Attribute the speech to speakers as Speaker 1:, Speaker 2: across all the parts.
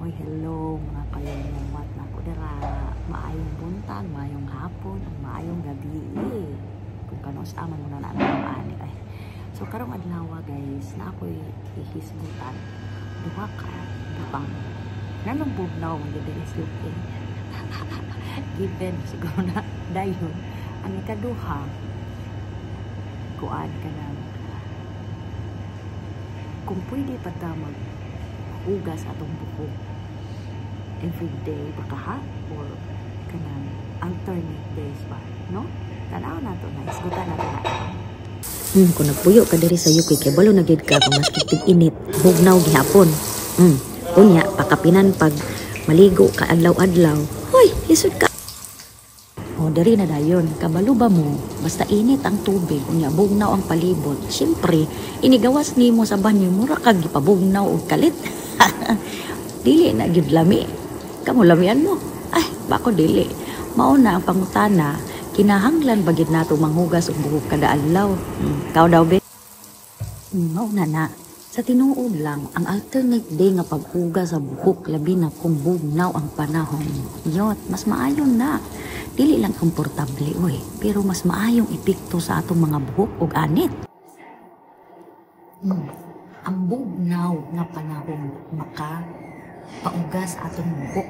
Speaker 1: Hoy, hello mga kaluluwat na ko dira. Maayong buntag, maayong hapon, maayong gabi. Kung kano sa aman mo na naani ay. So karong adlaw guys, na ako'y ihisgutan. Duha ka butang. Nanong bugnaw mo gid is looking. Given siguro na dayon ang ikaduha kuan ka na kung pwede pa ta mag-ugas atong buhok everyday baka ha or kanang alternate days ba, no? Tanaw na to na isgutan na to na.
Speaker 2: Kung nagpuyo ka diri sa UK kay balo na gid ka kung mas init bugnaw gihapon. Unya pakapinan pag maligo ka adlaw-adlaw. Hoy, lisod ka. O diri na dayon, kabalo ba mo basta init ang tubig unya bugnaw ang palibot. Syempre, inigawas nimo sa banyo mura kag gipabugnaw og kalit. Dili na gid lami. Kamu lamian mo. Ay, bako dili. Mao na ang pangutana, kinahanglan ba gid nato manghugas og buhok kada adlaw? Kaw daw be? Mao na. Sa tinuod lang, ang alternate day nga paghugas sa buhok labi na kung bugnaw ang panahon. Yot, mas maayon na. Dili lang komportable oy, pero mas maayong epekto sa atong mga buhok ug anit. Ang bugnaw nga panahon maka paugas atong buhok.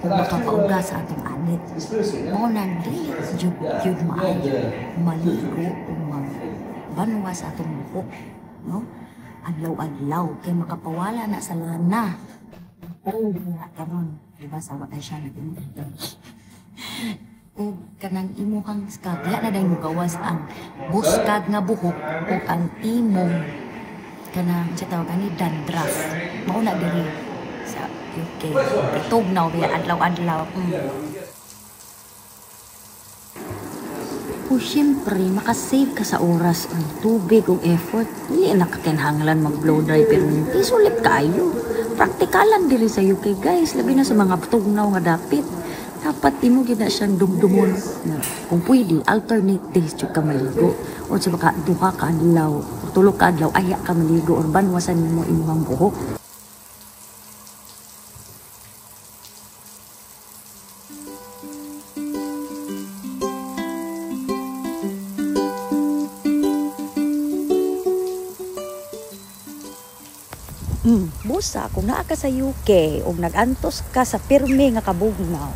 Speaker 2: Kung makapaugas sa atong anit. Mo nang dili jud maayo maligo o banwa sa atong buhok, no? Adlaw-adlaw kay makapawala na sa lana. Oo, karon, diba sa wala siya naging o kanang imuhang skag, na dahil mo gawas ang buskag nga buhok o ang imong kanang siya tawag ni dandruff. Mauna diri sa UK. Itugnaw biya adlaw-adlaw. O syempre, makasave ka sa oras ang tubig o effort. Hindi na kakinhanglan mag-blow dry pero hindi sulit kayo. Praktikalan diri sa UK guys. Labi na sa mga tugnaw nga dapit. Dapat mo gina siyang dumdumon. Kung pwede, alternate days ka maligo. O sa baka duha ka adlaw, tulog ka adlaw, aya ka maligo. Or banwasan mo imuhang buhok. Busa, kung naa ka sa UK o nag-antos ka sa pirmi nga kabugnaw,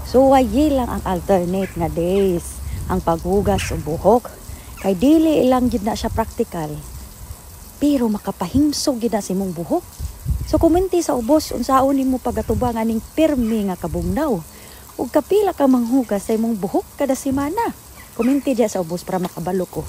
Speaker 2: so wayi lang ang alternate nga days ang paghugas o buhok. Kay dili ilang gid na siya praktikal, pero makapahimsog gid na si mong buhok. So komenti sa ubos unsaon nimo pagatubang aning pirmi nga kabugnaw ug kapila ka manghugas sa imong buhok kada semana. Komenti diya sa ubos para makabalo ko.